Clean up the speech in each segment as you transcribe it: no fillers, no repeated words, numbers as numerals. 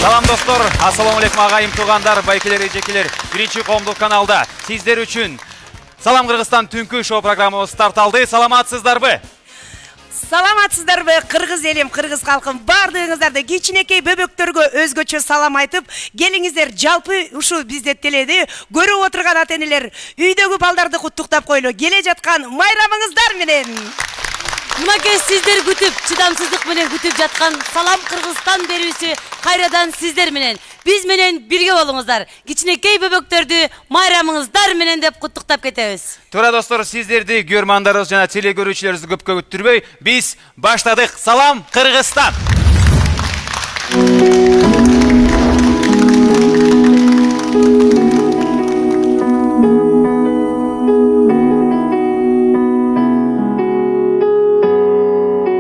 Салам достор, ассаламу алейкум агайым тугандар, байкелер, эжекелер, биринчи коомдук каналда сиздер үчүн Салам Кыргызстан түнкү шоу программабыз старт алды. Саламатсыздарбы? Саламатсыздарбы, кыргыз элим, кыргыз калкым, бардыгыңыздарды кичинекей бөбөктөргө өзгөчө салам айтып, келиңиздер жалпы ушу бизде теледи көрүп отурган ата-энелер, үйдөгү балдарды куттуктап койлу, келе жаткан майрамыңыздар менен. Мынакей сиздер күтүп, чыдамсыздык менен күтүп жаткан Салам Кыргызстан берүүсү кайрадан сиздер менен, биз менен бирге болуңуздар. Кичинекей бөбөктөрдү майрамыңыздар менен деп куттуктап кетебиз. Туура достор, сиздерди көрмандарыбыз жана теле көрүүчүлөрүбүздү көпкө күттүрбөй, биз баштадык. Салам Кыргызстан.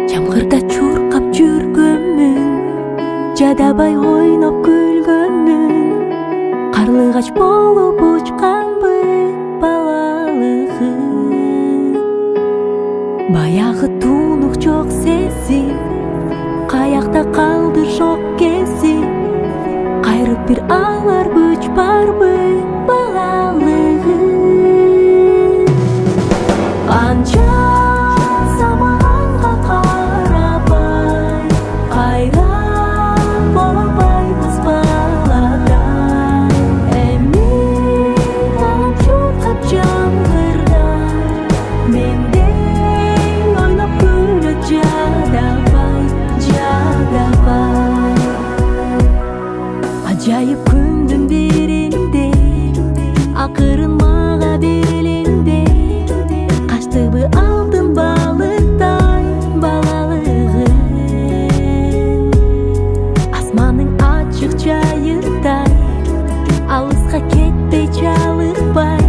Жамгырда чуркап жүргөнмүн, жадабай ойноп күлгөнмүн, карлыгач болуп учканбы балалыгым. Баягы тунук жок сезим, каякта калды жок кезим, кайрып бир алар күч барбы балалыгым. Канча Acayip күндүн биринде, акырын мага берилинде, качтыбы алтын балыктай балалыгым. Асманның ачык жайырдай, алыска кетпей чалыкпай,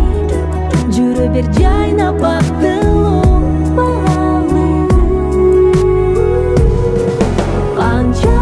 жүрө бер жайнап бактылуу балалыгым. Канча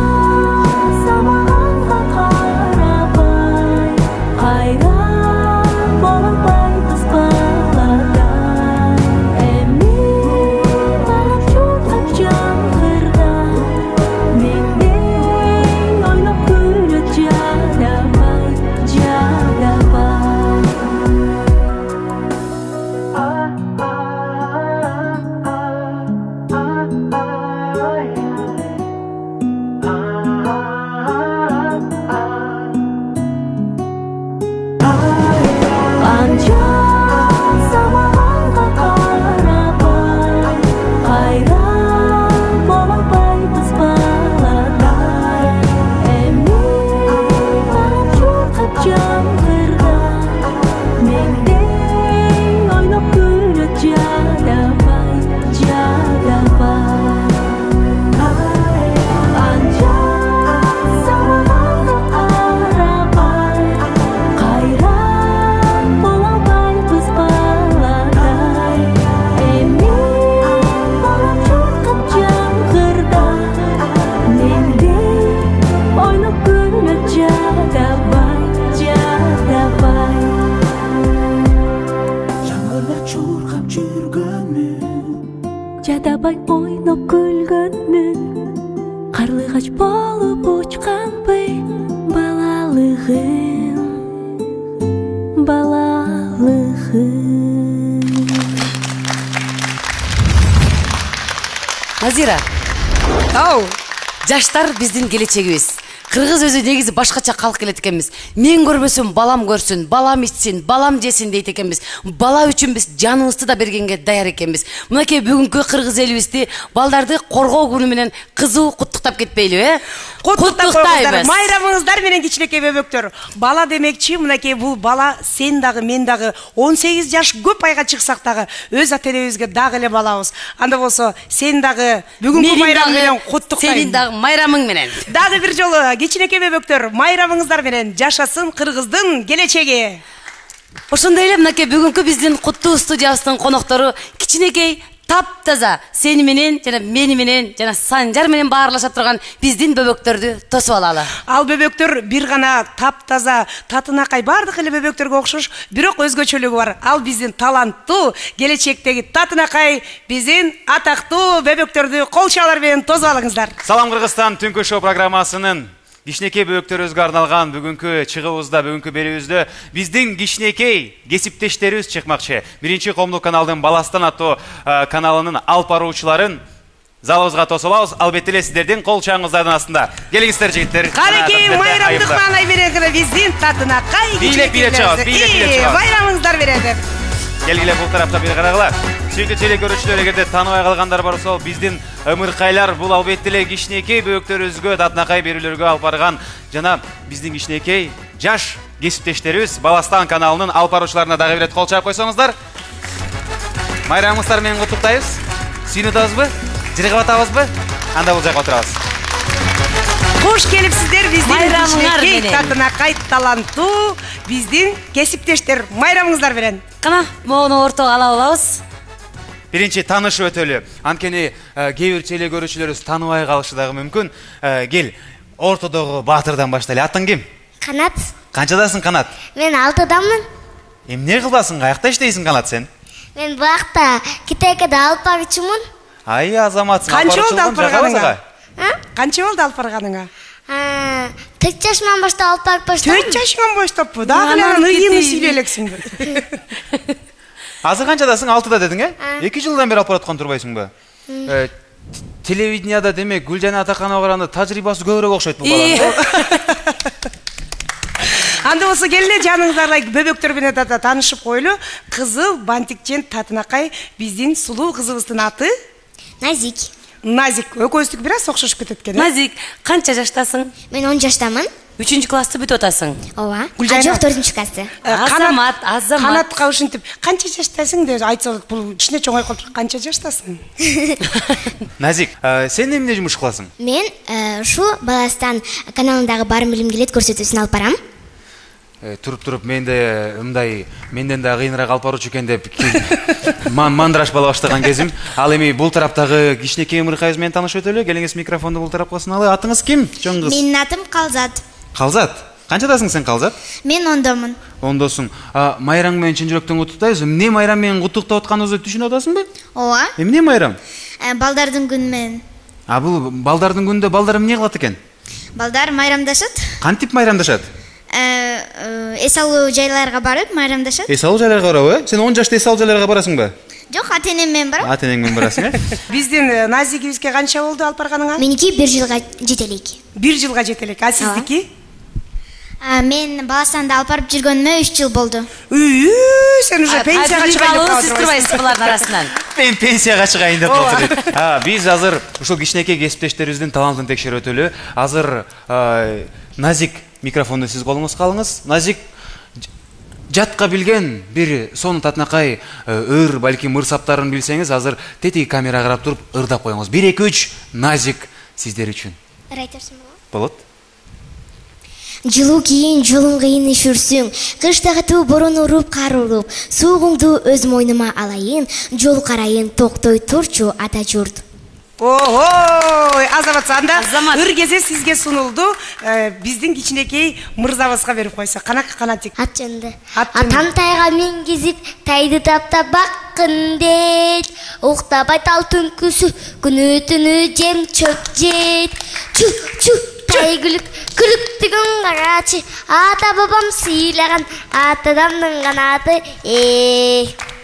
жадабай ойноп күлгөнмүн, карлыгач болуп учканбы балалыгым, балалыгым. Назира, жаштар биздин келечегибиз. Кыргыз өзү негизи башкача калк келет экенбиз. Мен көрбөсөм, балам көрсүн, балам ичсин, балам жесин дейт экенбиз. Бала үчүн биз жаныбызды да бергенге даяр экенбиз. Мынакей бүгүнкү кыргыз элибизди балдарды коргоо күнү менен кызуу куттуктап кетпейлиби, Куттуктайбыз. Майрамыңыздар менен кичинекей бөбөктөр. Бала демекчи, мынакей бул бала сен дагы, мен дагы 18 жаш көп айга чыксак дагы өз ата-энебизге дагы эле балабыз. Анда болсо сен дагы бүгүнкү майрамың менен куттуктайм. Сенин дагы майрамың менен. Дагы бир жолу кичинекей бөбөктөр, майрамыңыздар менен жашасын Кыргыздын келечеги. Ошондой эле мынакей бүгүнкү биздин куттуу студиябыздын коноктору кичинекей таптаза сени менен жана мени менен жана Санжар менен баарлаша турган биздин бөбөктөрдү тосуп алалы. Ал бөбөктөр бир гана таптаза, татынакай бардык эле бөбөктөргө окшош, бирок өзгөчөлүгү бар. Ал биздин таланттуу келечектеги татынакай, биздин атактуу бөбөктөрдү кол чалар менен тосуп алыңыздар. Салам Кыргызстан түнкү шоу программасынын Кичинекей бөбөктөрүбүзгө арналган бүгүнкү чыгыбызда, бүгүнкү берүүбүздө биздин кичинекей кесиптештерибиз чыкмакчы. Биринчи коомдук каналдын Баластан аттуу каналынын алып баруучуларын залыбызга тосулабыз. Албетте эле сиздердин кол чаңыңыздардын астында. Келиңиздер жигиттер. Канекей майрамдык маанай береңиз биздин татынакай. Бийлеп чыгабыз, бийлеп чыгабыз. Майрамыңыздар береді. Келгиле бул тарапта бир карагыла. Сүйүктүү теле көрүүчүлөр, эгерде тааныбай калгандар болсо, биздин ымыркайлар бул албетте эле кичинекей бөбөктөрүбүзгө татынакай берүүлөргө алып барган жана биздин кичинекей жаш кесиптештерибиз Баластан каналынын алып баруучуларына дагы бир кол чаап койсоңуздар. Майрамыңыздар менен куттуктайбыз. Сүйүнүп атабызбы? Жыргап атабызбы? Анда бул жакка отурабыз. Кош келипсиздер биздин Майрамыңар кичинекей менен. татынакай таланттуу биздин кесиптештер. Майрамыңыздар берен. Кана, моуну ортого ала алабыз. Биринчи таанышып өтөлү. Анткени кээ бир теле көрүүчүлөрүбүз тааныбай калышы дагы мүмкүн. Кел, ортодогу баатырдан баштайлы. Атың ким? Канат. Канчадасың, Канат? Мен 6-дамын. Эмне кыласың? Каякта иштейсиң, Канат, сен? Мен буакта китекеде алып баруучумун. Ай, азаматсың. Канча болду алып барганыңа? А? Канча болду алып барганыңа? 4 жашыман баштап алып барып баштадым. 4 жашыңан баштаппы. Дагы эле ыйыны сүйлөй элексиңби? Азыр канчадасың? 6да дедиң, э? 2 жылдан бери алып бараткан турбайсыңбы? Телевиденияда демек Гүлжан Атаканова караганда тажрыйбасы көбүрөөк окшойт бул баланын. Анда болсо келе жаныңыздарга бөбөктөр менен да таанышып койлу. Кызыл бантикчен татынакай биздин сулуу кызыбыздын аты Назик. Назик. Экөөбүздүкү бир аз окшошуп кетет экен. Назик, канча жаштасың? Мен 10 жаштамын. 3-классты бүтүп атасың. Ооба. Гүлжайна. Жок 4-классы. Азамат. Канатка ушинтип, канча жаштасың деп айтса, бул кичине чоңойуп калып, канча жаштасың? Назик, сен эмне жумуш кыласың? Мен ушу Баластан каналындагы Барым билим келет көрсөтүүсүн алып барам. Туруп менде мындай менден да кыйыныраак алып баруучу экен деп мандыраш бала баштаган кезим. Ал эми бул тараптагы кичинекей ымыркайыбыз менен таанышып өтөлү. Келиңиз микрофонду бул тарапка суналы. Атыңыз ким? Чоң кыз. Менин атым Калзат. Калзат. Канчадасың сен, Калзат? Мен 10домун. Ондосуң. Майраң менен чын жүрөктөн куттуктайбыз. Эмне майрам менен куттуктап атканыбызды түшүнүп атасыңбы? Ооба. Эмне майрам? Балдардын күнү менен. Бул балдардын күнүндө балдар эмне кылат экен? Балдар майрамдашат. Кантип майрамдашат? Эс алуу жайларга барып майрамдашат. Эс алуу жайларга барабы? Сен 10 жашта эс алуу жайларга барасыңбы? Жок, ата-энем менен барам. Ата-энең менен барасың, э? Биздин Назигибизге канча болду алып барганыңа? Меники 1 жылга жетелик. 1 жылга жетелик. А сиздики? Мен Баластанда алып барып жүргөнүмө 3 жыл болду. Сен уже пенсияга чыгайын деп Сиз турбайсыз булардын арасынан. Мен пенсияга чыгайын деп отурдум. Биз азыр ушул кичинекей кесиптештерибиздин талантын текшерип өтөлү. Азыр Назик, микрофонду сиз колуңузга алыңыз. Назик, жатка билген бир сонун татынакай ыр, балким ырсаптарын билсеңиз, азыр тетиги камерага карап туруп ырдап коюңуз. 1 2 3 Назик сиздер үчүн. Айтарсың болобу? Болот. Жылуу кийин жолуң кыйын ишүрсүң, кыштагы туу борон уруп кар уруп, суугуңду өз мойнума алайын, жол карайын, токтой турчу ата журт. Ого, Азамат анда Азамат. ыр кесе сизге сунулду. Биздин кичинекей мырзабызга берип койсо. Канатик. Ат жөнүндө. Ат жөнүндө. Атам тайга мингизип, тайды таптап баккын дейт. Уктабай тал түнкүсү, күнү түнү жем чөп жейт. Чу, тай күлүктүгүн карачы, ата бабам сыйлаган атадамдын канаты.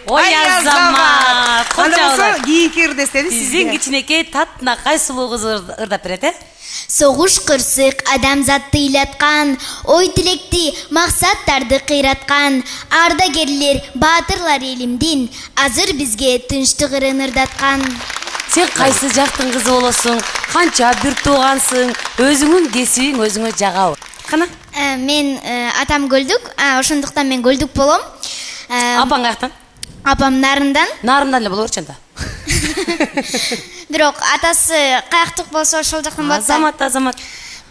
Ой, Азамат. Анда болсо кийинки ыр дестеди Сиздин сизге. кичинекей татынакай сулуу кыз ырдап берет, э? Согуш кырсык адамзатты ыйлаткан, ой тилекти максаттарды кыйраткан, ардагерлер, баатырлар элимдин, азыр бизге тынчтык ырын ырдаткан. Сен кайсы жактын кызы болосуң? Канча бир туугансың? Өзүңүн кесибиң өзүңө жагабы? Кана? Мен атам көлдүк, ошондуктан мен көлдүк болом. Апаң каяктан? Апам Нарындан. Нарындан эле боло берчи анда. Бирок атасы каяктык болсо ошол жактан болот. Азамат.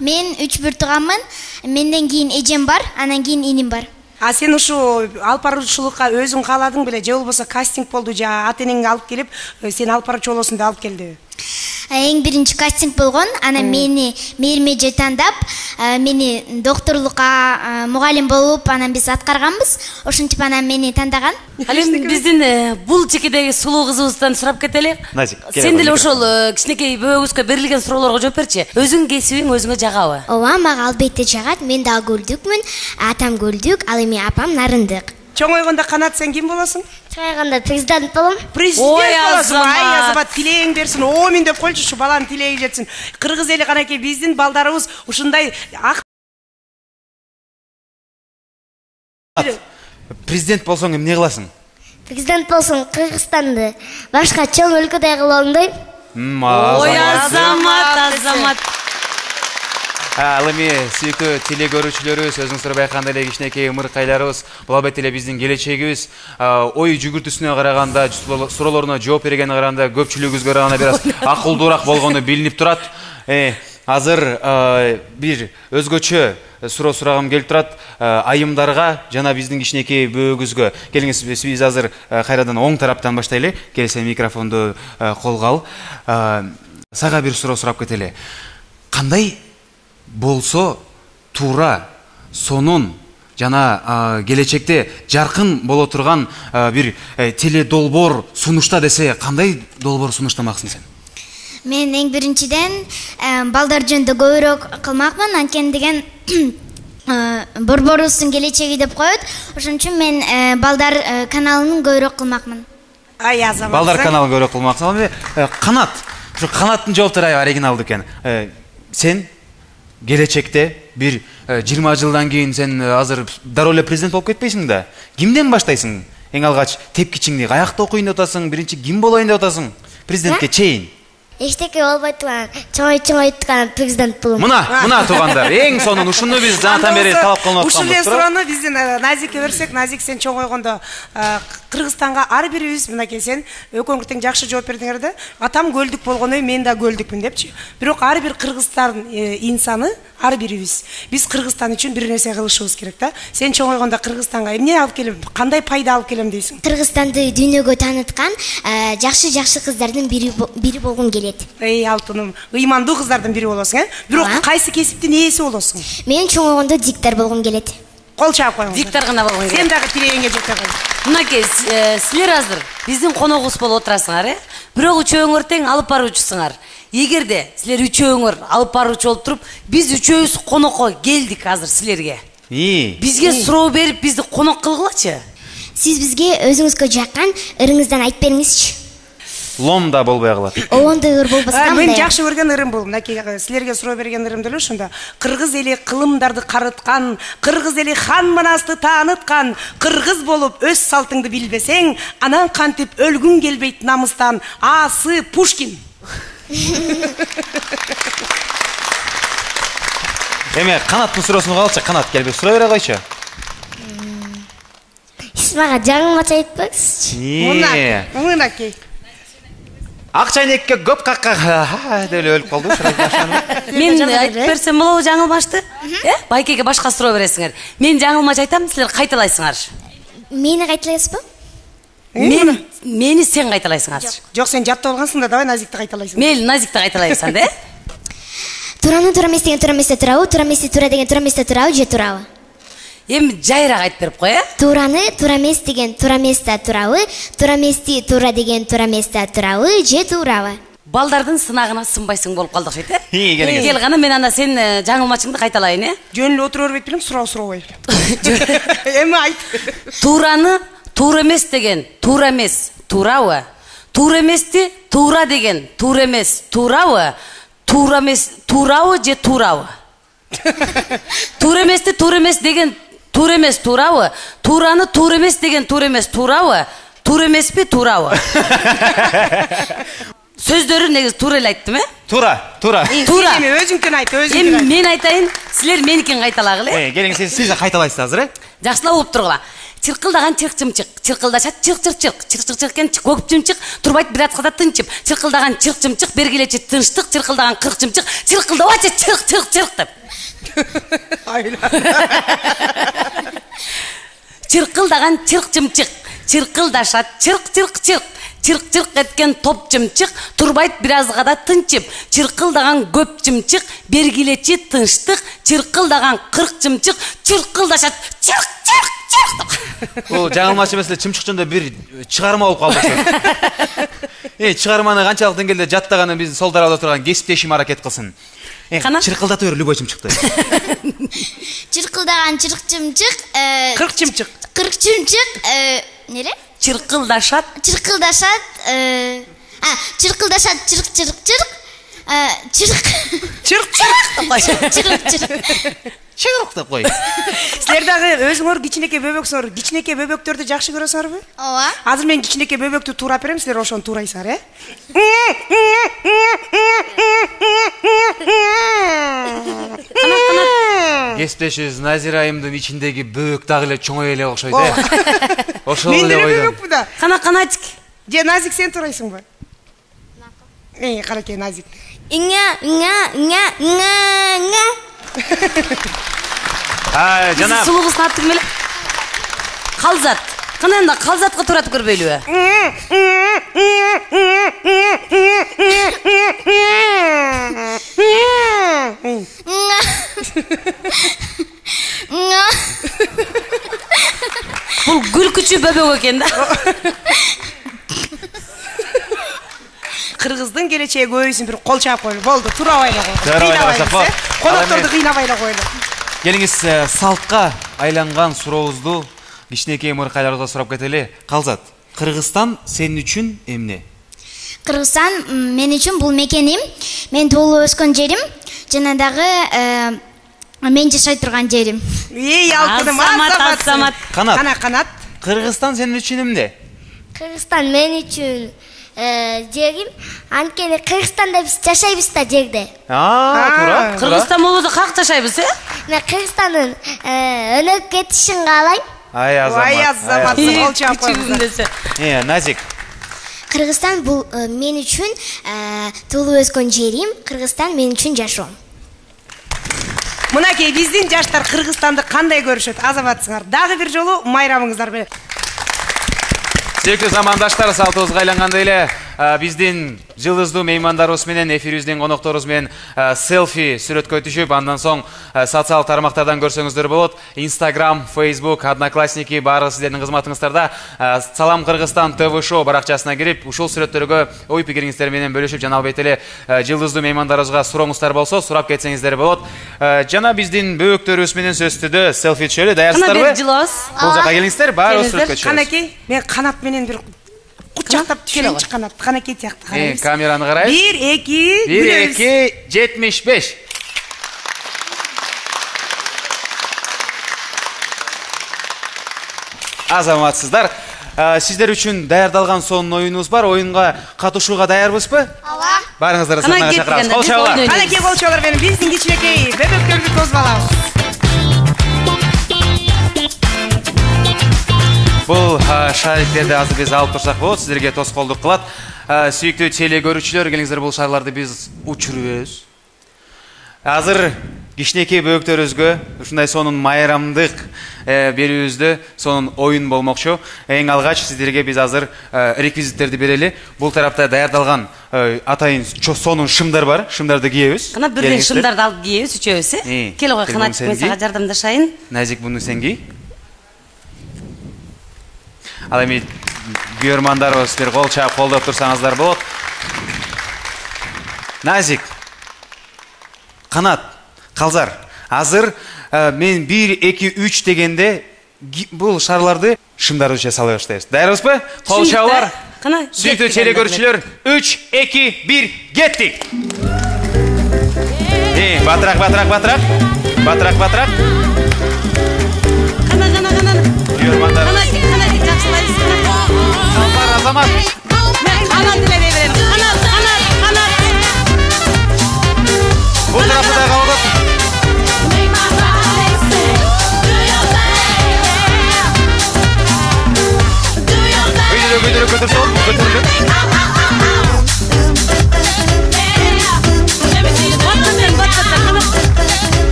Мен 3 бир тууганмын. Менден кийин эжем бар, анан кийин иним бар. Сен ушу алып баруучулукка өзүң кааладың беле, же болбосо кастинг болду, же ата-энең алып келип, сен алып баруучу болосуң деп алып келдиби? Эң биринчи кастинг болгон. Анан мени мээриме же тандап, мени докторлукка мугалим болуп, анан биз аткарганбыз. Ошентип анан мени тандаган. Ал эми биздин бул чекедеги сулуу кызыбыздан сурап кетели. Назик, Сен деле ошол кичинекей бөөбүзгө берилген суроолорго жооп берчи. Өзүң кесибиң өзүңө жагабы? Ооба, мага албетте жагат. Мен да көлдүкмүн. Атам көлдүк, ал эми апам нарындык. Чоңойгондо Канат сен ким болосуң? Чоңойгондо президент болом. Президент Ой, болосуң. Азамат. Ай, Азамат, тилегиң берсин. Мен деп койчу, ушу баланын тилеги жетсин. Кыргыз эли канакей биздин балдарыбыз ушундай ак Президент болсоң эмне кыласың? Президент болсоң Кыргызстанды башка чоң өлкөдөй кылам дейм. Ой, Азамат. Ал эми сүйүктүү телегөрүүчүлөрүбүз, өзүңүздөр байкагандай эле кичинекей ымыркайларыбыз, бул албетте эле биздин келечегибиз. Ой жүгүртүсүнө караганда, суроолоруна жооп бергенине караганда, көпчүлүгүбүзгө караганда бир аз акылдуураак болгону билинип турат. Азыр бир өзгөчө суроо сурагым келип турат айымдарга жана биздин кичинекей бөөбүзгө. Келиңиз, биз азыр кайрадан оң тараптан баштайлы. Келсе микрофонду колго ал. Сага бир суроо сурап кетели. Кандай болсо туура сонун жана келечекте жаркын боло турган бир теледолбоор сунушта десе, кандай долбоор сунуштамаксың сен? Мен эң биринчиден балдар жөнүндө көбүрөөк кылмакмын, анткени деген борборубуздун келечеги деп коет. Ошон үчүн мен балдар каналын көбүрөөк кылмакмын. Ай, Азамат. Балдар каналын көбүрөөк кылмаксың. Канат, ушу Канаттын жооптары оригиналдуу экен. Сен келечекте бир 20 жылдан кийин сен азыр дароо эле президент болуп кетпейсиң да. Кимден баштайсың? Эң алгач тепкичиңди каякта окуйын деп атасың, биринчи ким болоюн деп атасың? Президентке чейин. Эчтеке болбой турган, чоңой турган президент болом. Мына туугандар, эң сонун ушуну биз жанатан бери талап кылып Ушул эле атканбыз. суроону биздин Назикке берсек, Назик сен чоңойгондо Кыргызстанга ар бирибиз мынакей сен экөөңөр тең жакшы жооп бердиңер да. Атам көлдүк болгондой мен да көлдүкмүн депчи. Бирок ар бир кыргыздардын инсаны ар бирибиз. Биз Кыргызстан үчүн бир нерсе кылышыбыз керек да. Сен чоңойгондо Кыргызстанга эмне алып келем, кандай пайда алып келем дейсиң? Кыргызстанды дүйнөгө тааныткан жакшы кыздардын бири болгум келет. Эй, алтыным, ыймандуу кыздардын бири болосуң, Бирок кайсы кесиптин ээси болосуң? Мен чоңойгондо диктор болгум келет. Кол чаап коюңуз. Диктор гана болгон Сен дагы тилегиңе жете кой. Мынакей, силер азыр биздин коногубуз болуп отурасыңар, бирок үчөөңөр тең алып баруучусуңар. Эгерде силер үчөөңөр алып баруучу болуп туруп, биз үчөөбүз конокко келдик азыр силерге. Бизге суроо берип, бизди конок кылгылачы. Сиз бизге өзүңүзгө жаккан ырыңыздан айтып бериңизчи. Лом да болбой калат. Оондай ыр болбаса кандай? Мен жакшы көргөн ырым бул. Мынакей силерге суроо берген ырым деле ушунда. Кыргыз эли кылымдарды карыткан, кыргыз эли хан манасты тааныткан, кыргыз болуп өз салтыңды билбесең, анан кантип өлгүң келбейт намыстан. Асы Пушкин. Эме Канаттын суроосун калчы, Канат келип суроо бере койчу. Сиз мага жаңылмача айтпаңызчы. Мынакей. Ак чайнекке көп какка деп эле өлүп калды. Мен айтып берсем болобу жаңылмашты? Байкеге башка суроо бересиңер. Мен жаңылмач айтам, силер кайталайсыңар. Мени кайталайсызбы? Мени сен кайталайсыңар. Жок, сен жаттап алгансың да, давай Назикти кайталайсың. Мейли, Назикти кайталайсың да? Тураны тура эмес деген тура эместе турабы, тура эмести тура деген тура эместе турабы, же турабы? Эми жайыраак айтып берип кой, Тураны тура эмес деген тура эместе турабы, тура эмести тура деген тура эместе турабы, же турабы? Балдардын сынагына сынбайсың болуп калдык шейт, келиңиз. Кел гана, мен анда сен жаңылмачыңды кайталайын, Жөн эле отура бербейт белем, суроо сурабай белем. Эми айт. Тураны тура эмес деген тура эмес турабы? Тура эмести тура деген тура эмес турабы? Тура эмес турабы же турабы? Тура эмести тура эмес деген тура эмес турабы? Тураны тура эмес деген тура эмес турабы? Тура эмеспи турабы? Сөздөрү негизи туура эле айттым, Тура. Тура. Эми өзүңкүн айт, өзүңкүн айт. Мен айтайын, силер меникин кайталагыла. Келиңиз, сиз кайталайсыз азыр, Жакшылап угуп тургула. Чыркылдаган чырк-чымчык, чыркылдашат чырк-чырк-чырк, чырк-чырк экен көк-чымчык, турбайт бир аткада тынчып. Чыркылдаган чырк-чымчык, бергилечи тынчтык, чыркылдаган кырк-чымчык, чыркылдабачы чырк-чырк-чырк деп. Чыркылдаган чырк-чымчык, чыркылдашат чырк-чырк-чырк, Чырк-чырк эткен топ жымчык, турбайт биразга да тынчып. Чыркылдаган көп жымчык, бергилечи тынчтык, чыркылдаган 40 жымчык, чыркылдашат. Чырк. Бул жаңылмачы эмес эле чымчык жөнүндө бир чыгарма болуп калды. Чыгарманы канчалык деңгээлде жаттаганын биздин сол тарапта турган кесиптешим аракет кылсын. Чыркылдатып бер любой чымчыкты. Чыркылдаган чырк жымчык, 40 жымчык. 40 жымчык, нере? Чыркылдашат. Чыркылдашат, чыркылдашат, чырк. Чырк деп кой. Силер дагы өзүңөр кичинекей бөбөксүңөр, кичинекей бөбөктөрдү жакшы көрөсүңөрбү? Ооба. Азыр мен кичинекей бөбөктү туурап берем, силер ошону туурайсыңар, Кесиптешибиз Назира айымдын ичиндеги бөбөк дагы эле чоңой эле окшойт, Ошол Мен эле деле ойдом. бөбөкпү да. Канатик. Же Назик сен туурайсыңбы? Каракей Назик. Жана Сулугусун аттык эле. Калзат. Кана энди калзатка туратып көрбөйлүбү? Бул күлкүчү бөбөк экен да. Кыргыздын келечеги өйсүн бир кол чаап койлу. Болду, турабай эле кой. Кыйнабайлы койлу. Конокторду кыйнабай эле койлу. Келиңиз салтка айланган сурообузду кичинекей мыркайларыбызга сурап кетели. Калзат, Кыргызстан сен үчүн эмне? Кыргызстан мен үчүн бул мекеним, мен туулуп өскөн жерим, жана дагы мен жашай турган жерим. Алтыным, Азамат. Канат. Кыргызстан сен үчүн эмне? Кыргызстан мен үчүн жерим, анткени Кыргызстанда биз жашайбыз да жерде. Туура. Кыргызстан болбосо как жашайбыз, Мен Кыргызстандын өнүгүп кетишин каалайм. Ай Азамат. Кол чаап коюңуз. Назик. Кыргызстан бул мен үчүн туулуп өскөн жерим, Кыргызстан мен үчүн жашоом. Мынакей биздин жаштар Кыргызстанды кандай көрүшөт? Азаматсыңар. Дагы бир жолу майрамыңыздар менен. Сүйүктүү замандаштар, салтыбызга айлангандай эле биздин жылдыздуу меймандарыбыз менен эфирибиздин конокторубуз менен селфи сүрөткө түшүп, андан соң социал тармактардан көрсөңүздөр болот. Instagram, Facebook, Одноклассники баары сиздердин кызматыңыздарда. Салам Кыргызстан ТВ шоу баракчасына кирип, ушул сүрөттөргө ой пикириңиздер менен бөлүшүп, жана албетте эле жылдыздуу меймандарыбызга сурооңуздар болсо, сурап кетсеңиздер болот. Жана биздин бөбөктөрүбүз менен сөзсүздө селфи түшөлү. Даярсыздарбы? Бул жака келиңиздер, баары сүрөткө түшөбүз. Канакей, мен канат менен бир кучактап түшөнчү канат. Канакей тиякты карайбыз. Камераны карайбыз. 1, 2, 1-2-75. Азаматсыздар, сиздер үчүн даярдалган сонун оюнубуз бар. Оюнга катышууга даярбызбы? Ооба. Барыңыздарды сахнага чакырабыз. Кол чабуулар. Канакей кол чабуулар менен биздин кичинекей бөбөктөрдү тозбалабыз. Бул шариктерди азыр биз алып турсак болот, сиздерге тоскоолдук кылат. Сүйүктүү теле көрүүчүлөр, келиңиздер бул шарларды биз учурубуз. Азыр кичинекей бөбөктөрүбүзгө ушундай сонун майрамдык берүүбүздө сонун оюн болмокчу. Эң алгач сиздерге биз азыр реквизиттерди берели. Бул тарапта даярдалган атайын сонун шымдар бар. Шымдарды кийебиз. Кана бирден шымдарды алып кийебиз үчөөбүз, Кел ой, Канат, мен сага жардамдашайын. Назик, буну сен кий. Ал эми көрөрмандарыбыз бир кол чаап колдоп турсаңыздар болот. Назик, Канат, Калзар, азыр мен 1, 2, 3 дегенде бул шарларды шымдарды үчө сала баштайбыз. Даярбызбы? Кол чабуулар. Сүйүктүү теле көрүүчүлөр, 3, 2, 1, кеттик. Батыраак. Көрөрмандар. Азамат. Канат деле берем. Канат. Бул тарапта да калдык. Көтөрүлүп.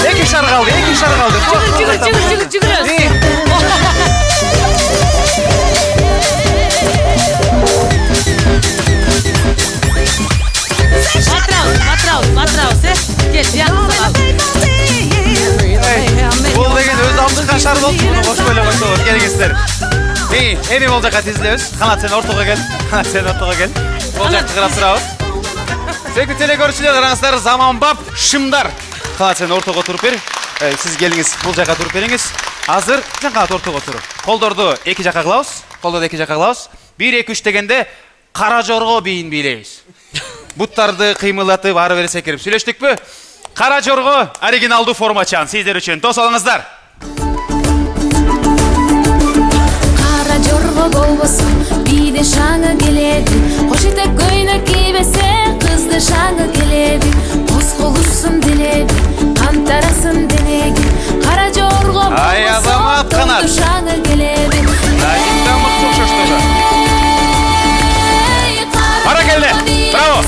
Эки шар калды. ортого келиңиздер. Эми бул жака тизилебиз. Канат сен ортого кел. Канат сен ортого кел. Бул жакты карап турабыз. Сүйүктүү телекөрүүчүлөр, караңыздар, заманбап шымдар. Канат сен ортого туруп бер. Сиз келиңиз, бул жака туруп бериңиз. Азыр сен канат ортого тур. Колдорду эки жака кылабыз. 1 2 3 дегенде кара жорго бийин бийлейбиз. Буттарды кыймылдатып ары бери секирип сүйлөштүкпү? Кара жорго оригиналдуу формачан сиздер үчүн тос алыңыздар. Кара жорго болбосо бийде шаңы келеди. Кош этек көйнөк кийбесе кызды шаңы келеди. Коз колушсун делеби, кантарасын денеги. Кара жорго болбосо кызды шаңы келеди. Ара келди. Браво.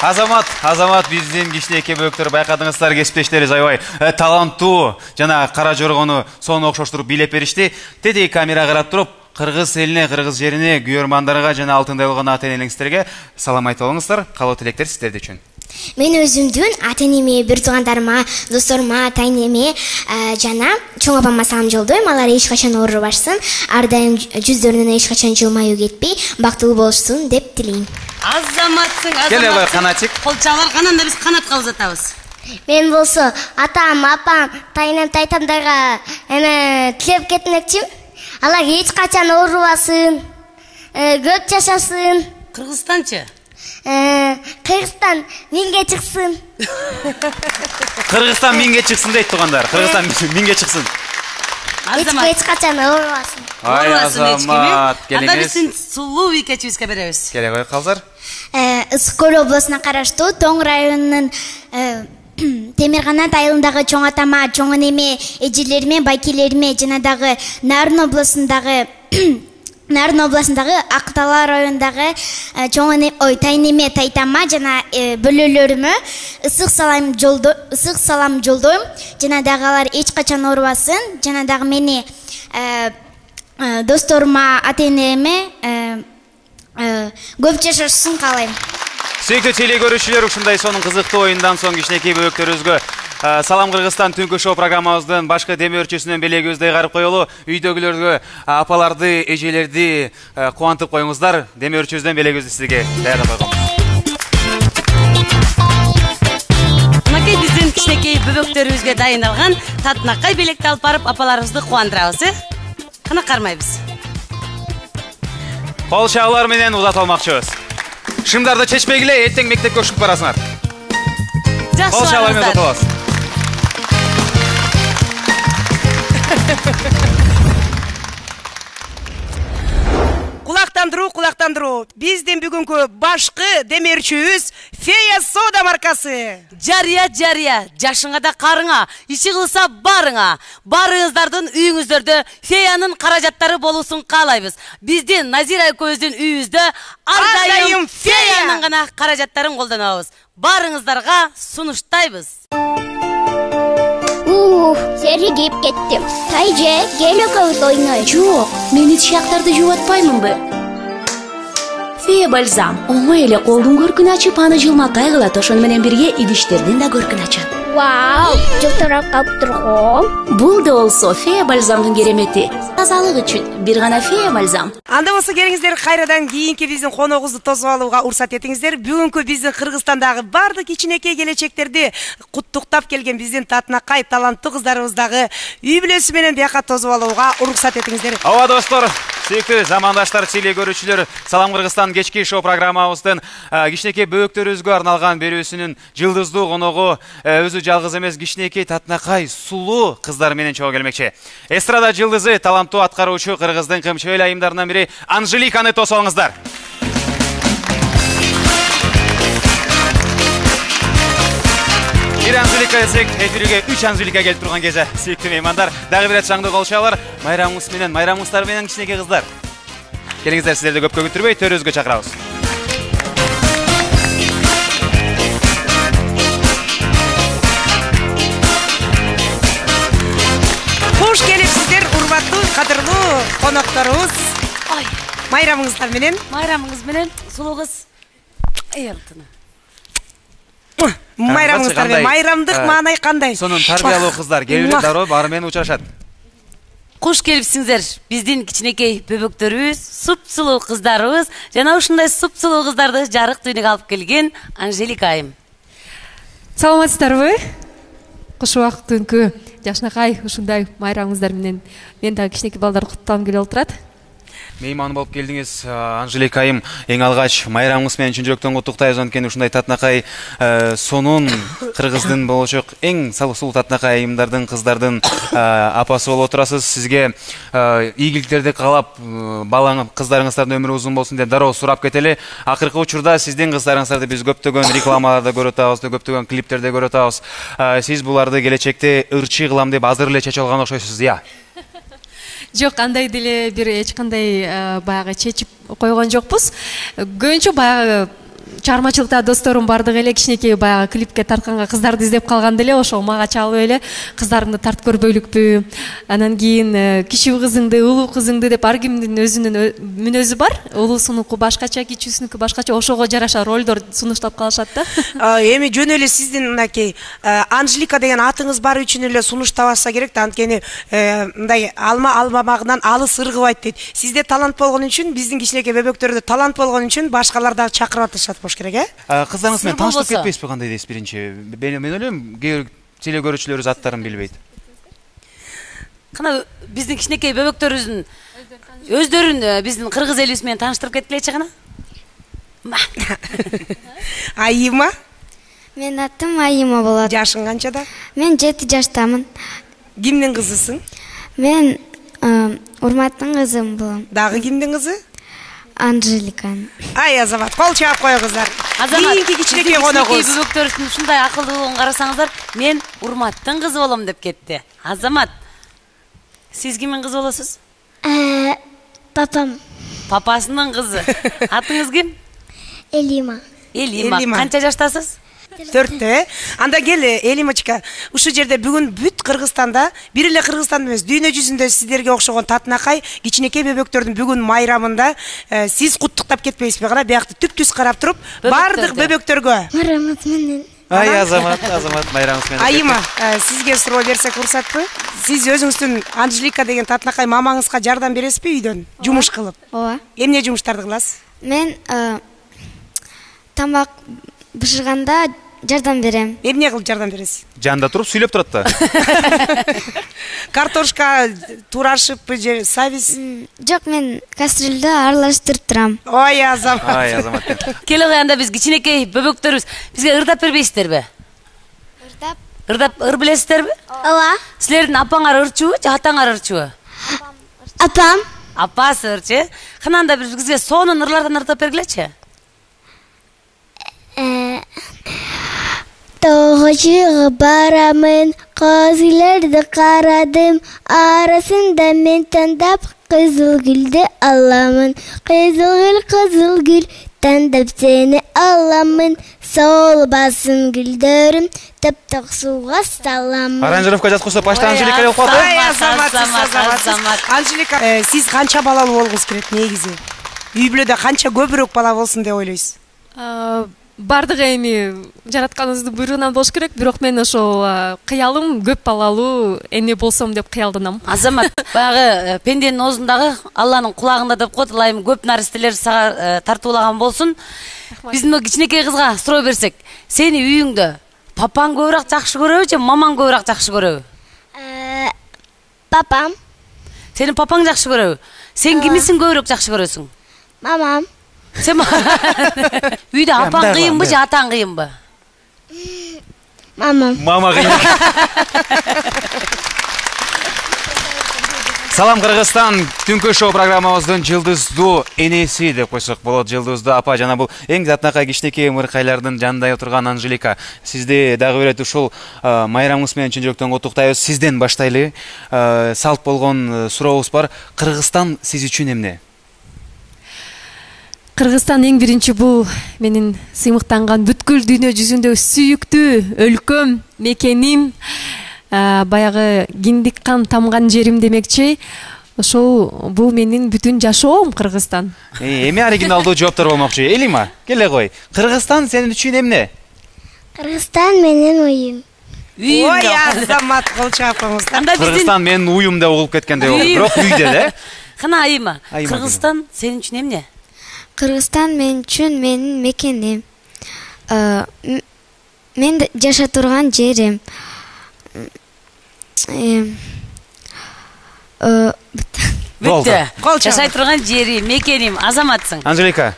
Азамат биздин кичинекей бөөктөр байкадыңыздар, кесиптештерибиз аябай таланттуу жана кара жоргону сону окшоштуруп бийлеп беришти. Тедей камера карап туруп, кыргыз элине, кыргыз жерине, күйөрмандарга жана алтындай болгон ата-энелиңиздерге салам айтып алыңыздар. Калуу тилектер сиздерде үчүн. Мен өзүмдүн ата-энеме, бир туугандарыма, досторума, ата-энеме жана чоң апама салам жолдойм. Алар эч качан оорубашсын, ар дайым жүздөрүнөн эч качан жылмаюу кетпей, бактылуу болушсун деп тилейм. Азаматсың, Келе канатик. Кол чабар кананда биз канатка узатабыз. Мен болсо атам, апам, тайнам, тайтамдарга тилеп кетмекчимин. Алар эч качан оорубасын, көп жашасын. Кыргызстанчы? Кыргызстан минге чыксын. Кыргызстан минге чыксын дейт туугандар. Кыргызстан минге чыксын. Эч качан оорубасын. Ай, Азамат, келиңиз. Анда биздин сулуу викечибизге беребиз. Келе кой калзар. Ысык көл облусуна караштуу Тоң районунун Темирканат айылындагы чоң атама, чоң энеме, эжелериме, байкелериме жана дагы Нарын областындагы Актала районундагы чоң эне, тайнеме, тайтама жана бөлөлөрүмө ысык салам жолдойм. Жана дагы алар эч качан оорубасын, жана дагы мени досторума, ата-энеме көп жашашсын каалайм. Сүйүктүү телекөрүүчүлөр, ушундай сонун кызыктуу оюндан соң кичинекей бөөктөрүбүзгө Салам Кыргызстан түнкү шоу программабыздын башкы демөөрчүсүнөн белегибизди карып коелу. Үйдөгүлөргө апаларды, эжелерди кубантып коюңуздар. Демөөрчүбүздөн белегибизди сизге даярдап койгонбуз. Мынакей биздин кичинекей бөбөктөрүбүзгө дайындалган татынакай белекти алып барып апаларыбызды кубандырабыз, Кана кармайбыз. Кол чабуулар менен узатып алмакчыбыз. Шымдарды чечпегиле, эртең мектепке ушуп барасыңар. Кол чабуулар менен узатып алабыз. Кулактандыруу. Биздин бүгүнкү башкы демөөрчүбүз Фея Сода маркасы. Жария, жашыңа да карыңа, иши кылса барыңа. Барыңыздардын үйүңүздөрдө Феянын каражаттары болуусун каалайбыз. Биздин Назира экөөбүздүн үйүбүздө ар дайым Феянын гана каражаттарын колдонобуз. Барыңыздарга сунуштайбыз. Сергип кеттим. Тайже, кел экөөбүз ойнойбуз. Жок, мен ичияктарды жуатпаймынбы? Фея бальзам оңой эле колдун көркүн ачып, аны жылматай кылат, ошону менен бирге идиштердин да көркүн ачат. Вау, жылтырап калып турган. Бул да болсо Фея бальзамдын керемети. Тазалык үчүн бир гана Фея бальзам. Анда болсо келиңиздер, кайрадан кийинки биздин коногубузду тосуп алууга уруксат этиңиздер. Бүгүнкү биздин Кыргызстандагы бардык кичинекей келечектерди куттуктап келген биздин татынакай таланттуу кыздарыбыздагы үй бүлөсү менен бияка тосуп алууга уруксат этиңиздер. Ооба достор, сүйүктүү замандаштар, телекөрүүчүлөр, Салам Кыргызстан кечки шоу программабыздын кичинекей бөөктөрүбүзгө арналган берүүсүнүн жылдыздуу коногу өзү жалгыз эмес, кичинекей татынакай сулуу кыздар менен чогуу келмекчи. Эстрада жылдызы, таланттуу аткаруучу Кыргыздын кымчыбел айымдарынан бири Анжеликаны тосуп алыңыздар. Бир Анжелика десек, эфирге 3 Анжелика келип турган кезде, сүйүктүү меймандар, дагы бир чаңды кол чабуулар, майрамыңыздар менен кичинекей кыздар. Келиңиздер, сиздерди көпкө күтүрбөй, төрөбүзгө чакырабыз. Кош келипсиздер, урматтуу, кадырлуу конокторубуз. Майрамыңыздар менен. Майрамыңыз менен сулуу кыз. Эртине. майрамыңыздарбы? Майрамдык маанай кандай? Сонун тарбиялуу кыздар келип дароо бары менен учурашат. Куш келипсиңер. Биздин кичинекей бөбөктөрүбүз, суп-сулуу кыздарыбыз жана ушундай суп-сулуу кыздарды жарык дүйнөгө алып келген Анжелика айым. Саламатсыздарбы? Куш убакыттыңкы жашнакай ушундай майрамыңыздар менен мен дагы кичинекей балдарды куттугам келип отурат. Мейман болуп келдиңиз, Анжелика айым. Эң алгач майрамыңыз менен чын жүрөктөн куттуктайбыз. Анткени ушундай татынакай сонун кыргыздын болочок эң салуу татынакай айымдардын, кыздардын апасы болуп отурасыз. Сизге ийгиликтерди каалап, кыздарыңыздардын өмүрү узун болсун деп дароо сурап кетели. Акыркы учурда сиздин кыздарыңыздарды биз көптөгөн рекламаларда көрүп атабыз, көптөгөн клиптерде көрүп атабыз. Сиз буларды келечекте ырчый кылам деп азыр эле чечип алган окшойсуз, я? Жок, андай деле бир эч кандай баягы чечип койгон жокпуз. Көбүнчө баягы чыгармачылыкта досторум бардыгы эле кичинекей баягы клипке тартканга кыздарды издеп калган деле, ошо мага чалып эле кыздарыңды тарт көрбөйлүкпү, анан кийин кичүү кызыңды, улуу кызыңды деп ар кимдин өзүнүн мүнөзү бар. Улуусунуку башкача, кичүүсүнүкү башкача, ошого жараша ролдор сунуштап калышат да. Эми жөн эле сиздин мынакей Анжелика деген атыңыз бар үчүн эле сунуштабаса керек да, анткени мындай алмамагынан алыс ыргыбайт дейт. Сизде талант болгон үчүн, биздин кичинекей бөбөктөрдө талант болгон үчүн башкалар дагы чакырып атышат болуш керек, Кыздарыңыз менен тааныштырып кетпейсизби, кандай дейсиз биринчи? Мен ойлойм, теле көрүүчүлөрүбүз аттарын билбейт. Кана биздин кичинекей бөбөктөрүбүздүн өздөрүн биздин кыргыз элибиз менен тааныштырып кеткилечи кана. Айыма? Мен атым Айыма болот. Жашың канчада? Мен 7 жаштамын. Кимдин кызысың? Мен Урматтын кызым болом. Дагы кимдин кызы? Анжеликанын. Ай Азамат, кол чаап кой кыздар. Кийинки кичинекей коногубуз. Бөбөктөрүбүздүн ушундай акылдуулугун карасаңыздар, мен Урматтын кызы болом деп кетти. Азамат, сиз кимдин кызы болосуз? Папам. Папасынын кызы. Атыңыз ким? Элима. Элима. Канча жаштасыз? 4-тө. Анда кел, Элимочка, ушу жерде бүгүн бүт Кыргызстанда, бир эле Кыргызстанда эмес, дүйнө жүзүндө сиздерге окшогон татынакай кичинекей бөбөктөрдүн бүгүн майрамында сиз куттуктап кетпейсизби? Кара, биякта түп-түз карап туруп, бардык бөбөктөргө. Марамат менен. Ай Азамат, майрамыңыз менен. Айыма, сизге суроо берсек уруксатпы? Сиз өзүңүздүн Анжелика деген татынакай мамаңызга жардам бересизби үйдөн? Жумуш кылып. Ооба. Эмне жумуштарды кыласыз? Мен тамак бышырганда жардам берем. Эмне кылып жардам бересиз? Жанында туруп сүйлөп турат да. Картошка турашыппы же сабиз? Жок, мен кастрюльдө аралаштырып турам. Ой Азамат. Ай Азамат. Келе койганда биз кичинекей бөбөктөрүбүз бизге ырдап бербейсиздерби? Ырдап ыр билесиздерби? Ооба. Силердин апаңар ырчыбы же атаңар ырчыбы? Апам. Апасы ырчы. Кынанда бизге сонун ырлардан ырдап бергилечи. Тоого чыгып барамын, козуларды карадым, арасында мен тандап кызыл гүлдү аламын. Кызыл гүл, тандап сени аламын. Солбасын гүлдөрүм, таптак сууга саламын. Аранжировка жаткызып, башта Анжелика болуп калды. Ай Азамат. Анжелика, сиз канча балалуу болгуңуз келет негизи? Үй бүлөдө канча көбүрөөк бала болсун деп ойлойсуз? Бардыгы эми жаратканыбыздын буйругунан болуш керек, бирок мен ошол кыялым көп балалуу эне болсом деп кыялданам. Азамат, баягы пенденин оозундагы Алланын кулагында деп коет, ылайым көп наристелер сага тартуулаган болсун. Биздин кичинекей кызга суроо берсек, сени үйүңдө папаң көбүрөөк жакшы көрөбү же мамаң көбүрөөк жакшы көрөбү? Папам. Сенин папаң жакшы көрөбү? Сен кимисин көбүрөөк жакшы көрөсүң? Мамам. Сен үйдө апаң кыйынбы же атаң кыйынбы? Мамам. Мама кыйын. Салам Кыргызстан, түнкү шоу программабыздын жылдыздуу энеси деп койсок болот. Жылдыздуу апа жана бул эң татынакай кичинекей мыркайлардын жанында отурган Анжелика. Сизди дагы бир рет ушул майрамыңыз менен чын жүрөктөн куттуктайбыз. Сизден баштайлы. Салт болгон сурообуз бар. Кыргызстан сиз үчүн эмне? Кыргызстан эң биринчи бул менин сыймыктанган бүткүл дүйнө жүзүндө сүйүктүү өлкөм, мекеним, баягы киндик кан тамган жерим демекчи. Ошол бул менин бүтүн жашоом Кыргызстан. Эми оригиналдуу жооптор болмокчу. Элима, келе кой. Кыргызстан сенин үчүн эмне? Кыргызстан менен уюм. Ой, Азамат кол чапыңыздар. Анда биздин Кыргызстан менин уюмда угулуп кеткендей болду. Бирок үйдө да. Кана Айма. Айма, Кыргызстан сенин үчүн эмне? Кыргызстан мен үчүн менин мекеним. Мен жашап турган жерим. Бүттү. Кол чабы. Жашай турган жери, мекеним, Азаматсың. Анжелика,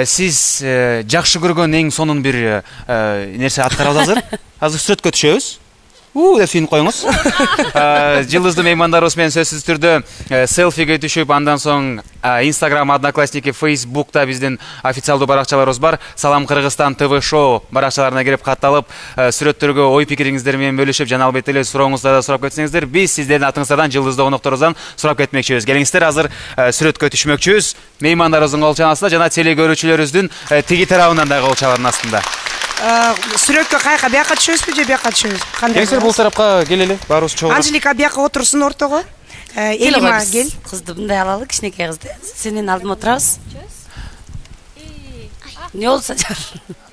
сиз жакшы көргөн эң сонун бир нерсе аткарабыз азыр. Азыр сүрөткө түшөбүз. Деп сүйүнүп коюңуз. Жылдыздуу меймандарыбыз менен сөзсүз түрдө селфиге түшүп, андан соң Instagram, Одноклассники, Facebook'та биздин официалдуу баракчаларыбыз бар. Салам Кыргызстан ТВ шоу баракчаларына кирип катталып, сүрөттөргө ой пикириңиздер менен бөлүшүп, жана албетте эле сурооңузду да сурап кетсеңиздер, биз сиздердин атыңыздардан, жылдыздуу конокторубуздан сурап кетмекчибиз. Келиңиздер, азыр сүрөткө түшмөкчүбүз. Меймандарыбыздын кол чабын астында жана теле көрүүчүлөрүбүздүн тиги тарабынан дагы кол чабынын астында. Сүрөткө кайка бияка түшөбүзбү же бияка түшөбүз? Кеңсер бул тарапка келели, баарыбыз чогуу. Анжелика бияка отурсун ортого. Элима кел. Кызды мындай алалы, кичинекей кызды. Сенин алдыма отурабыз. Не болсо жар.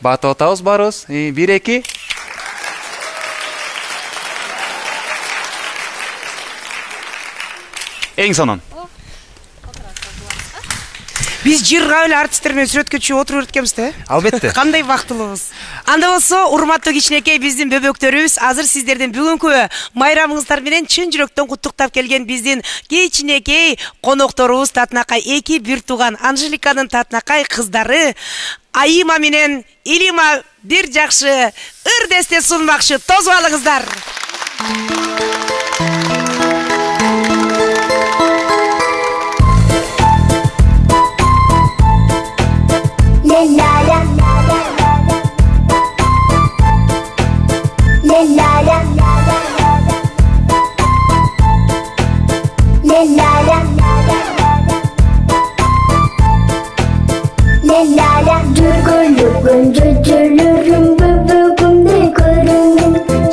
Батып атабыз баарыбыз. 1-2. Эң сонун. Биз жырга эле артисттер менен сүрөткө түшүп отуруп өткөнбүз да. Албетте. Кандай бактылуубуз. Анда болсо, урматтуу кичинекей биздин бөбөктөрүбүз, азыр сиздердин бүгүнкү майрамыңыздар менен чын жүрөктөн куттуктап келген биздин кичинекей конокторубуз татынакай эки бир тууган Анжеликанын татынакай кыздары Айма менен Илима бир жакшы ырдесте сунмакчы. Тосуп алыңыздар.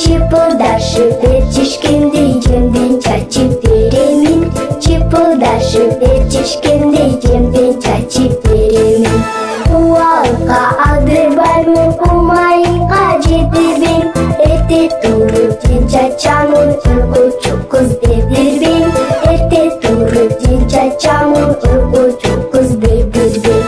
Çıpıldaşı verişkende cemden çaçıp veremin. Çıpıldaşı verişkende cemden çaçıp veremin. Ualka aldırbayım umayka cedirbim. Ete turu cinca çamur uyku çok kız dedirbim. Ete turu cinca çamur uyku çok kız dedirbim.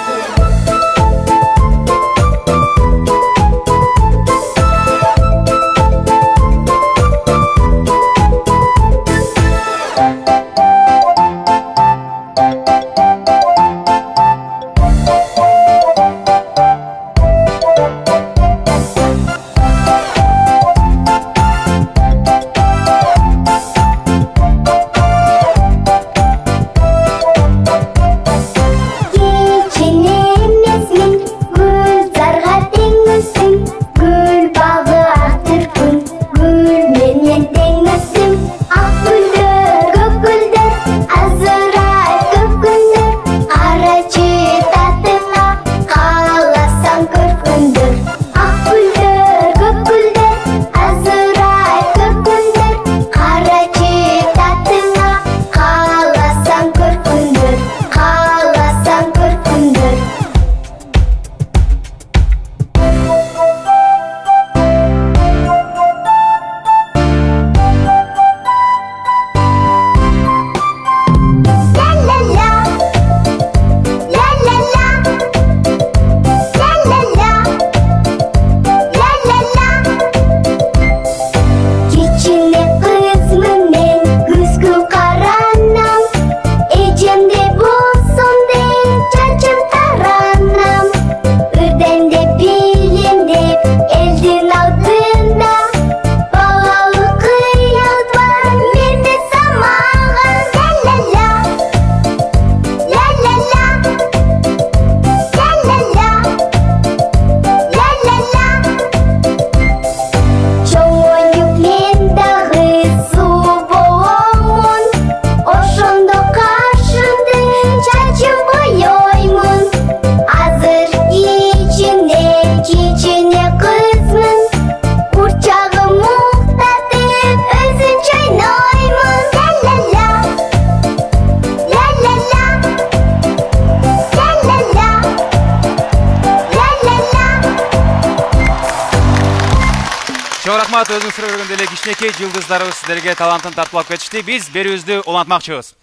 Чоң рахмат, өзүңүз көргөн эле кичинекей жылдыздарыбыз сиздерге талантын тартуулап кетишти. Биз берүүбүздү улантмакчыбыз.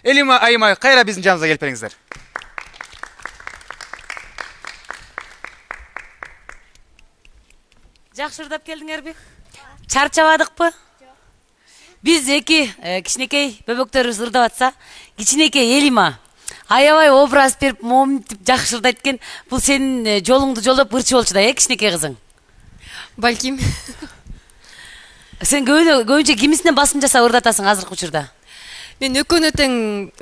Элима, Айыма, кайра биздин жаныбызга келип бериңиздер. Жакшы ырдап келдиңерби? Чарчабадыкпы? Биз эки кичинекей бөбөктөрүбүз ырдап атса, кичинекей Элима аябай образ берип, моминтип жакшы ырдайт экен. Бул сенин жолуңду жолдоп ырчы болчу да, кичинекей кызың. Балким. Сен көбүнчө кимисинен басым жасап ырдатасың азыркы учурда? Мен экөөнө тең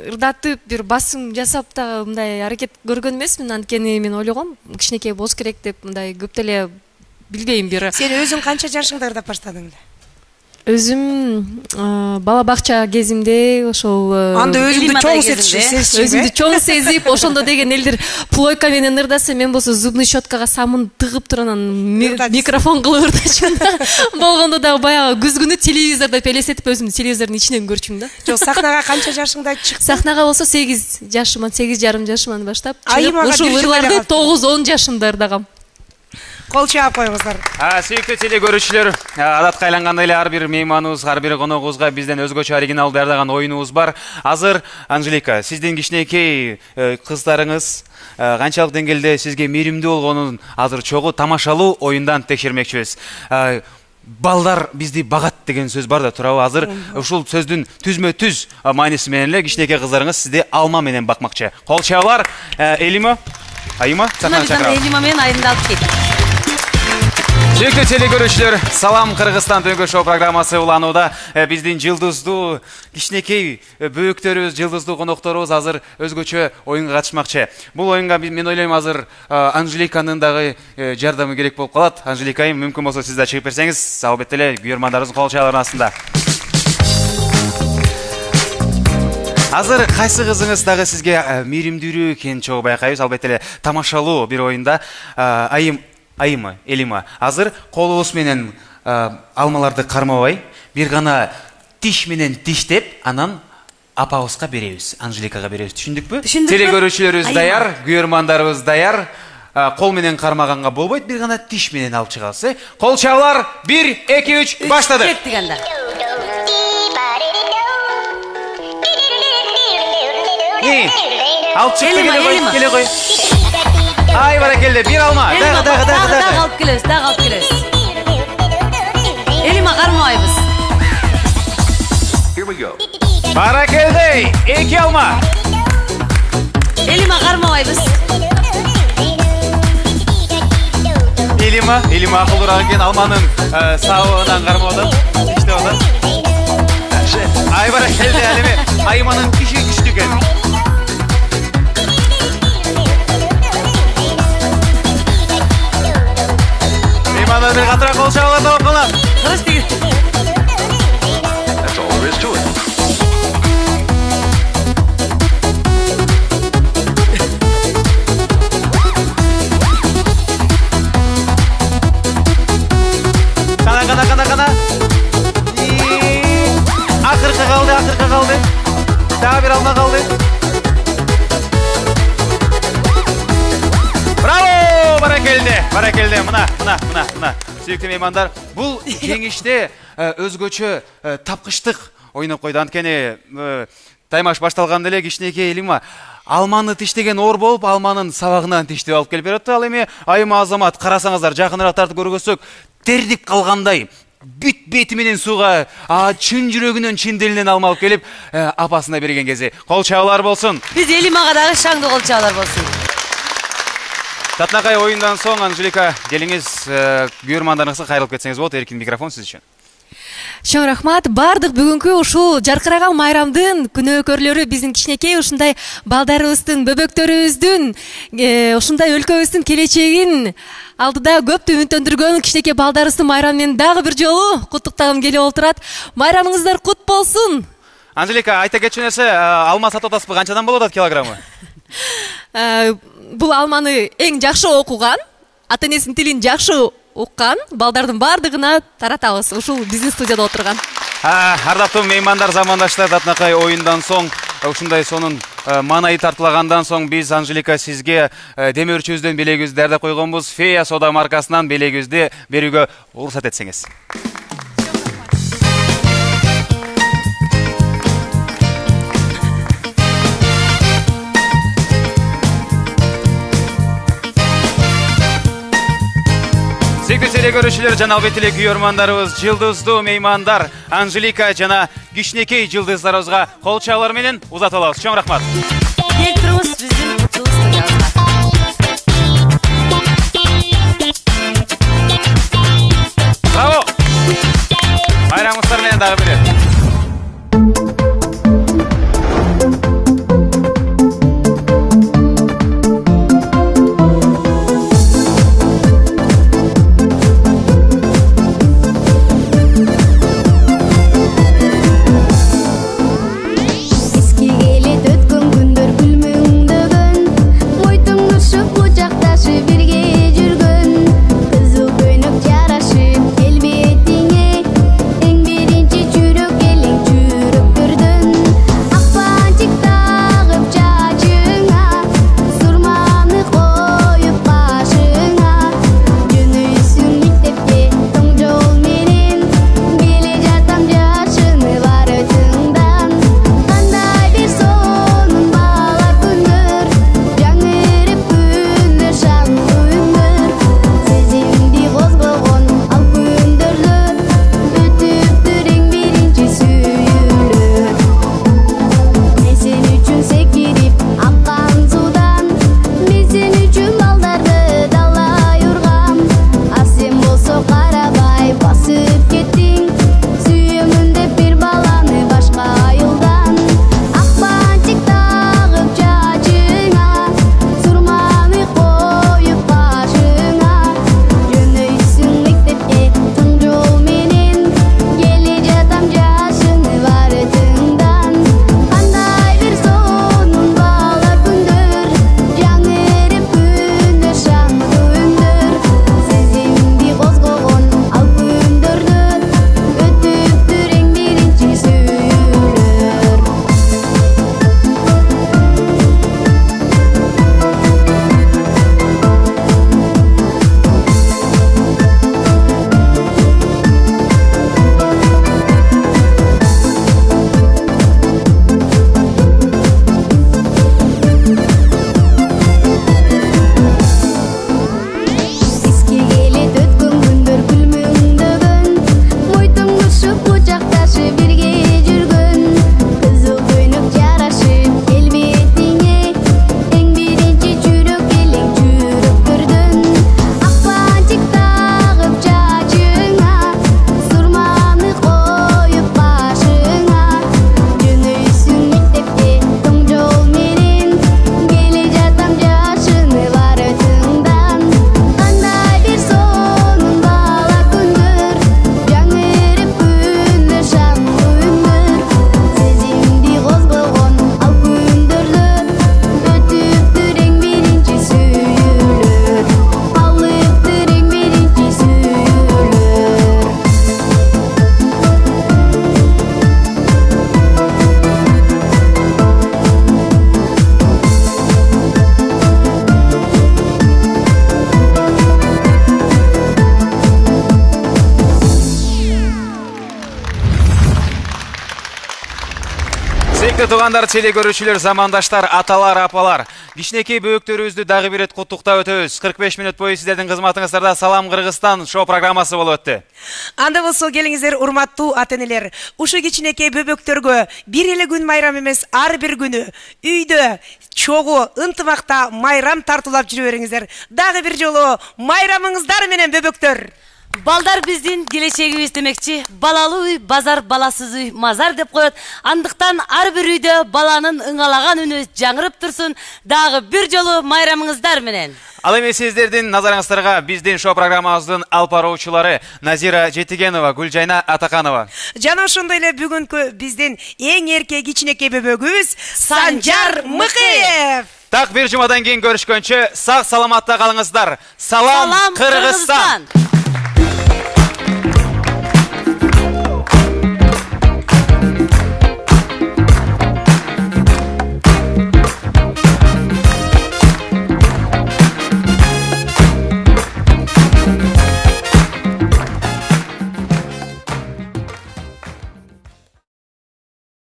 ырдатып, бир басым жасап да мындай аракет көргөн эмесмин. Анткени мен ойлогом, кичинекей болуш керек деп, мындай көп деле билбейм бир. Сен өзүң канча жашыңда ырдап баштадың эле? Өзүм бала бакча кезимде ошол анда өзүңдү чоң сезчү. Өзүмдү чоң сезип, ошондо деген элдер плойка менен ырдаса, мен болсо зубный щеткага самын тыгып туруп анан микрофон кылып ырдачумун да. Болгондо дагы баягы күз күнү телевизордо элестетип өзүмдү телевизордун ичинен көрчүм да. Жок, сахнага канча жашыңда чыктың? Сахнага болсо 8 жашыман, 8,5 жашыман баштап, ушул ырларды 9-10 жашымда ырдагам. Кол чаап коюңуздар. Сүйүктүү теле көрүүчүлөр, адатка айлангандай эле ар бир мейманыбыз, ар бир коногубузга бизден өзгөчө оригинал даярдаган оюнубуз бар. Азыр Анжелика, сиздин кичинекей кыздарыңыз канчалык деңгээлде сизге мээримдүү болгонун азыр чогуу тамашалуу оюндан текшермекчибиз. Балдар бизди багат деген сөз бар да, туурабы? Азыр ушул сөздүн түзмө-түз мааниси менен эле кичинекей кыздарыңыз сизди алма менен бакмакчы. Кол чаалар. Элима, Айыма, сахнага чакырам. Элима менен Айымды алып кет. Сүйүктүү теле көрүүчүлөр, салам Кыргызстан Төңкө шоу программасы уланууда. Биздин жылдыздуу кичинекей бөөктөрүбүз, жылдыздуу конокторубуз азыр өзгөчө оюнга катышмакчы. Бул оюнга мен ойлойм азыр Анжеликанын дагы жардамы керек болуп калат. Анжелика айым, мүмкүн болсо сиз да чыгып берсеңиз, албетте эле күйөрмандарыбыздын кол чааларынын астында. Азыр кайсы кызыңыз дагы сизге мээримдүүрүү экенин чогуу байкайбыз, албетте эле тамашалуу бир оюнда. Айыма, Элима, азыр колубуз менен алмаларды кармабай, бир гана тиш менен тиштеп, анан апабызга беребиз, Анжеликага беребиз. Түшүндүкпү? Теле көрүүчүлөрүбүз даяр, күйөрмандарыбыз даяр. Кол менен кармаганга болбойт, бир гана тиш менен алып чыгабыз. Кол чаалар, 1, 2, 3, баштады. Кеттик анда. Алып чыкты, келе кой. Ай, баракелде, бир алма. Дагы алып келебиз, Элима кармабайбыз. Баракелде, 2 алма. Элима кармабайбыз. Элима акылдуураак экен, алманын сабыгынан кармоодон, иштеп атат. Ай, баракелде, алеме, Айыманын тиши күчтүү экен. Меймандар бир катыраак кол чаалар таап калат. Кырыс деген. That's all there is to it. Кана. Акыркы калды. Дагы бир алма калды. Браво! Баракелде. Мына. Сүйүктүү меймандар, бул кеңеште өзгөчө тапкычтык ойноп койду. Анткени таймаш башталганда эле кичинекей Элима алманы тиштеген оор болуп, алманын сабагынан тиштеп алып келип берет. Ал эми Айыма Азамат, карасаңыздар, жакыныраак тартып көргөзсөк, тердик калгандай бүт бети менен сууга, чын жүрөгүнөн, чын дилинен алма алып келип, апасына берген кези. Кол чаалар болсун. Биз Элимага дагы шаңдуу кол чаалар болсун. Татнакай оюндан соң, Анжелика, келиңиз, күйөрмандарыңызга кайрылып кетсеңиз болот, эркин микрофон сиз үчүн. Чоң рахмат. Бардык бүгүнкү ушул жаркыраган майрамдын күнөөкөрлөрү биздин кичинекей ушундай балдарыбыздын, бөбөктөрүбүздүн, ушундай өлкөбүздүн келечегин алдыда көп үмүттөндүргөн кичинекей балдарыбыздын майрамы менен дагы бир жолу куттуктагым келип отурат. Майрамыңыздар кут болсун. Анжелика, айта кетчү нерсе, алма сатып атасызбы, канчадан болот атат килограммы? Бул алманы эң жакшы окуган, ата-энесинин тилин жакшы уккан балдардын бардыгына таратабыз. Ушул биздин студияда отурган. Ардактуу меймандар, замандаштар, Татнакай оюндан соң ушундай сонун манайы тартылагандан соң биз Анжелика сизге демөөрчүбүздөн белегибизди даярдап койгонбуз. Фея сода маркасынан белегибизди берүүгө уруксат этсеңиз. Сүйүктүү телекөрүүчүлөр жана албетте эле күйөрмандарыбыз, жылдыздуу меймандар Анжелика жана кичинекей жылдыздарыбызга кол чабуулар менен узатып алабыз. Чоң рахмат. Келтирибиз биздин жылы студиябызга. Браво! Байрамыңыздар менен дагы бир. Тугандар, телекөрүүчүлөр, замандаштар, аталар, апалар. Кичинекей бөөктөрүбүздү дагы бир рет куттуктап өтөбүз. 45 минут бою сиздердин кызматыңыздарда Салам Кыргызстан шоу программасы болуп өттү. Анда болсо келиңиздер, урматтуу ата-энелер. Ушу кичинекей бөбөктөргө бир эле күн майрам эмес, ар бир күнү үйдө чогуу ынтымакта майрам тартуулап жүрө бериңиздер. Дагы бир жолу майрамыңыздар менен бөбөктөр. Балдар биздин келечегибиз демекчи, балалуу үй, базар, баласыз үй, мазар деп коет. Андыктан ар бир үйдө баланын ыңалаган үнү жаңырып турсун. Дагы бир жолу майрамыңыздар менен. Ал эми сиздердин назарыңыздарга биздин шоу программабыздын алып баруучулары Назира Жетигенова, Гүлжайна Атаканова. Жана ошондой эле бүгүнкү биздин эң эрке кичинекей бөбөгүбүз Санжар Мыкыев. Так бир жумадан кийин көрүшкөнчө сак саламатта калыңыздар. Салам Кыргызстан.